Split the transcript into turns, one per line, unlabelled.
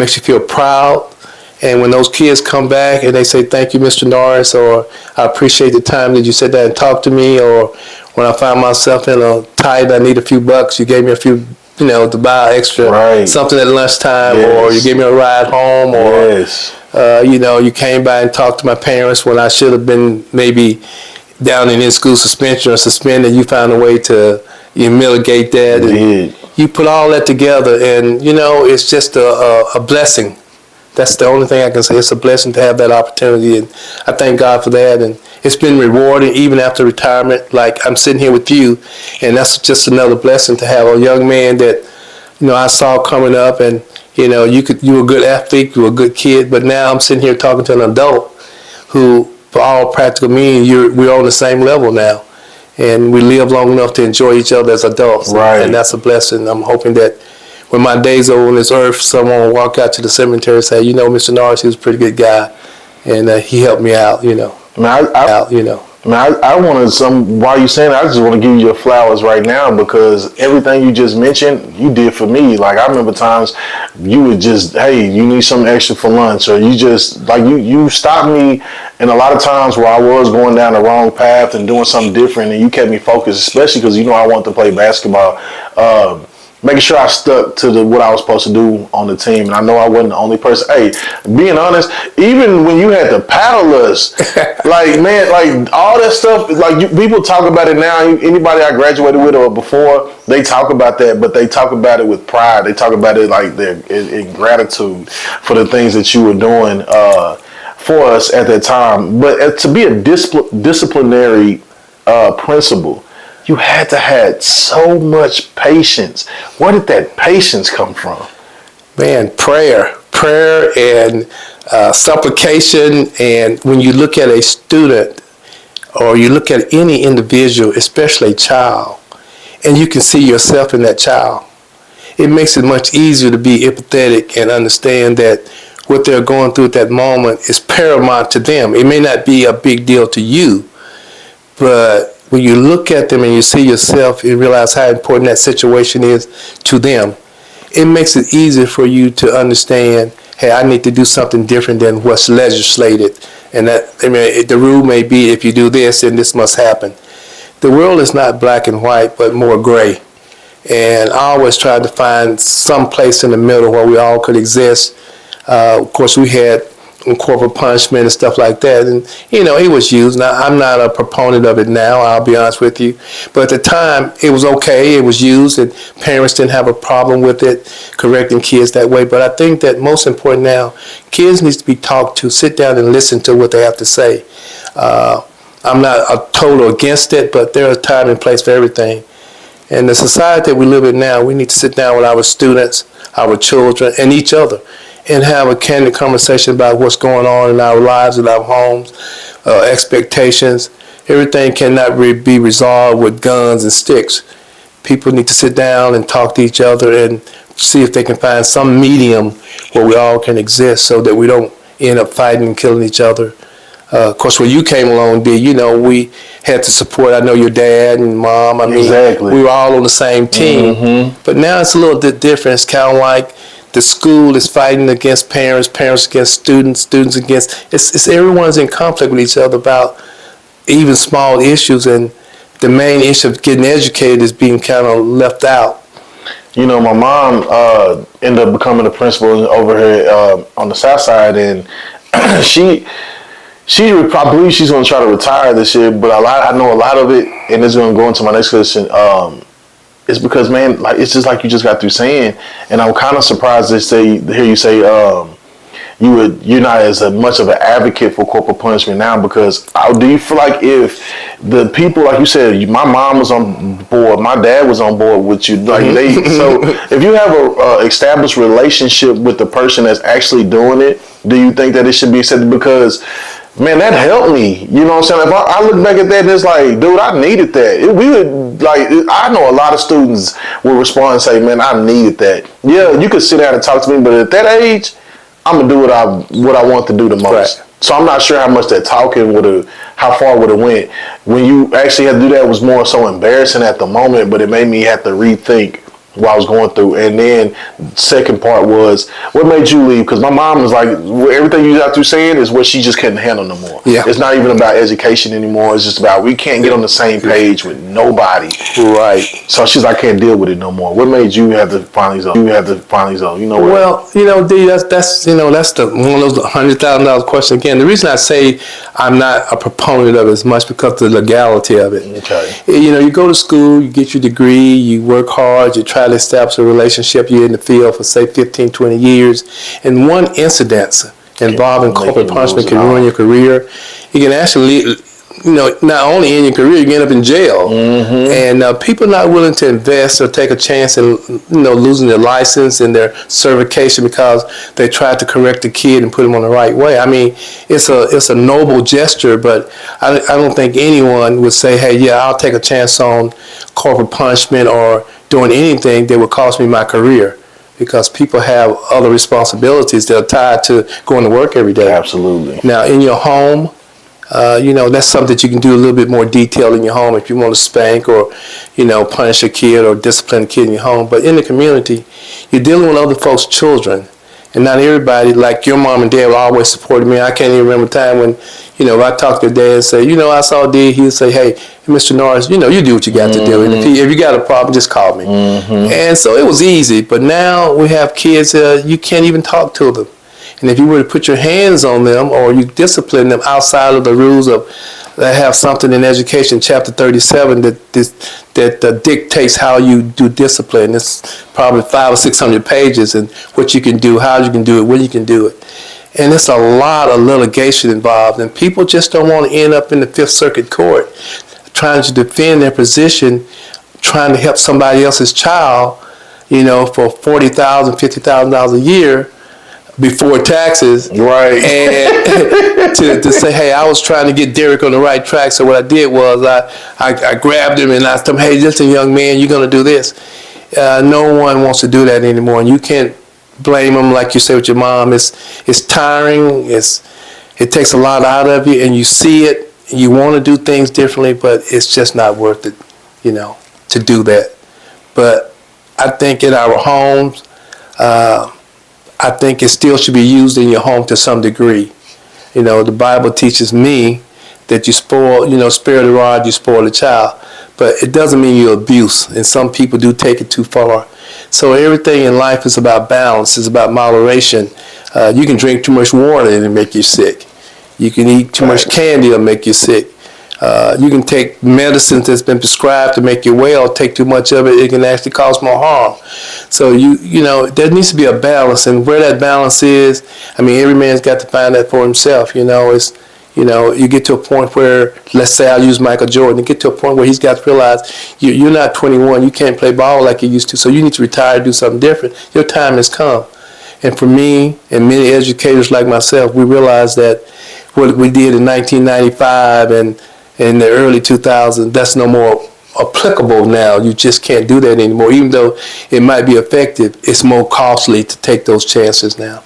makes you feel proud. And when those kids come back and they say, thank you, Mr. Norris, or I appreciate the time that you sat there and talked to me, or when I find myself in a tight, I need a few bucks, you gave me a few, to buy extra something at lunchtime, or you gave me a ride home, or, you came by and talked to my parents when I should have been maybe down in school suspension or suspended. You found a way to mitigate that. And you put all that together, and, it's just a blessing. That's the only thing I can say. It's a blessing to have that opportunity, and I thank God for that. And it's been rewarding even after retirement. Like, I'm sitting here with you, and that's just another blessing to have a young man that, I saw coming up, and, you were a good athlete, you were a good kid, but now I'm sitting here talking to an adult who, for all practical means, we're on the same level now, and we live long enough to enjoy each other as adults, and that's a blessing. I'm hoping that when my days are on this earth, someone will walk out to the cemetery and say, Mr. Norris, he was a pretty good guy, and he helped me out,
I wanted while you're saying that, I just want to give you your flowers right now, because everything you just mentioned, you did for me. Like, I remember times you would just, hey, you need something extra for lunch, or you just, like, you stopped me in a lot of times where I was going down the wrong path and doing something different, and you kept me focused, especially because, I wanted to play basketball. Making sure I stuck to what I was supposed to do on the team. And I know I wasn't the only person. Hey, being honest, even when you had to paddle us, all that stuff, people talk about it now. Anybody I graduated with or before, they talk about that, but they talk about it with pride. They talk about it like they're in gratitude for the things that you were doing for us at that time. But to be a disciplinary principal, you had to have so much patience. Where did that patience come from?
Man, prayer and supplication. And when you look at a student, or you look at any individual, especially a child, and you can see yourself in that child, it makes it much easier to be empathetic and understand that what they're going through at that moment is paramount to them. It may not be a big deal to you, but when you look at them and you see yourself, you realize how important that situation is to them. It makes it easier for you to understand, hey, I need to do something different than what's legislated. And the rule may be, if you do this, then this must happen. The world is not black and white, but more gray. And I always tried to find some place in the middle where we all could exist. Of course, we had corporal punishment and stuff like that, and it was used. Now, I'm not a proponent of it now, I'll be honest with you, but at the time it was okay, it was used, and parents didn't have a problem with it, correcting kids that way. But I think that most important now, kids need to be talked to, sit down and listen to what they have to say. I'm not a total against it, but there is a time and place for everything. And the society that we live in now, we need to sit down with our students, our children, and each other, and have a candid conversation about what's going on in our lives, in our homes, expectations. Everything cannot be resolved with guns and sticks. People need to sit down and talk to each other and see if they can find some medium where we all can exist, so that we don't end up fighting and killing each other. Of course, when you came along, we had to support, I know, your dad and mom.
Exactly.
We were all on the same team. Mm-hmm. But now it's a little bit different. It's kind of like the school is fighting against parents, parents against students, students against, it's everyone's in conflict with each other about even small issues, and the main issue of getting educated is being kind of left out.
My mom ended up becoming a principal over here on the south side, and I believe she's going to try to retire this year, but I know a lot of it, and it's going to go into my next question. It's because, man, it's just like you just got through saying, and I'm kind of surprised to hear you say you're not as much of an advocate for corporal punishment now, because do you feel like if the people, like you said, my mom was on board, my dad was on board with you, so if you have a established relationship with the person that's actually doing it, do you think that it should be accepted? Because, man, that helped me. You know what I'm saying? If I look back at that, and it's like, dude, I needed that. I know a lot of students will respond and say, man, I needed that. Yeah, you could sit down and talk to me, but at that age, I'm gonna do what I want to do the most. Right. So I'm not sure how much that talking how far would have went. When you actually had to do that, it was more so embarrassing at the moment, but it made me have to rethink what I was going through. And then second part was, what made you leave? Because my mom was like, everything you got through saying is what she just couldn't handle no more.
Yeah.
It's not even about education anymore. It's just about, we can't get on the same page with nobody.
Right.
So she's like, I can't deal with it no more. What made you have to finally go? You know what?
Well, D, that's the one of those $100,000 question again. The reason I say I'm not a proponent of it as much because of the legality of it.
Okay.
You go to school, you get your degree, you work hard, you try to establish a relationship, you're in the field for say 15, 20 years, and one incident involving corporal punishment can ruin your career. You can actually, not only in your career, you can end up in jail. Mm-hmm. And people are not willing to invest or take a chance in, losing their license and their certification because they tried to correct the kid and put him on the right way. I mean, it's a noble gesture, but I don't think anyone would say, hey, yeah, I'll take a chance on corporal punishment or doing anything that would cost me my career, because people have other responsibilities that are tied to going to work every day.
Absolutely.
Now, in your home, that's something that you can do a little bit more detailed in your home if you want to spank or, punish a kid or discipline a kid in your home. But in the community, you're dealing with other folks' children. And not everybody, like your mom and dad, were always supporting me. I can't even remember a time when, if I talked to your dad and say, I saw D, he would say, hey, Mr. Norris, you do what you got to do. And if you got a problem, just call me. Mm-hmm. And so it was easy. But now we have kids, you can't even talk to them. And if you were to put your hands on them or you discipline them outside of the rules of, that have something in education, chapter 37, that dictates how you do discipline. It's probably 500 or 600 pages and what you can do, how you can do it, when you can do it. And it's a lot of litigation involved. And people just don't want to end up in the Fifth Circuit Court trying to defend their position, trying to help somebody else's child, for $40,000, $50,000 a year before taxes.
Right.
And to say, hey, I was trying to get Derek on the right track. So what I did was I grabbed him and I told him, hey, listen, young man, you're going to do this. No one wants to do that anymore. And you can't blame them like you say with your mom. It's tiring. It takes a lot out of you, and you see it. And you want to do things differently, but it's just not worth it, to do that. But I think in our homes, I think it still should be used in your home to some degree. The Bible teaches me that you spare the rod, you spoil the child. But it doesn't mean you abuse, and some people do take it too far. So everything in life is about balance, it's about moderation. You can drink too much water and it'll make you sick. You can eat too much candy, it'll make you sick. You can take medicines that's been prescribed to make you well, take too much of it, it can actually cause more harm. So there needs to be a balance, and where that balance is, every man's got to find that for himself. You get to a point where, let's say I'll use Michael Jordan, you get to a point where he's got to realize you're not 21, you can't play ball like you used to, so you need to retire and do something different. Your time has come. And for me and many educators like myself, we realized that what we did in 1995 and in the early 2000s, that's no more applicable now. You just can't do that anymore. Even though it might be effective, it's more costly to take those chances now.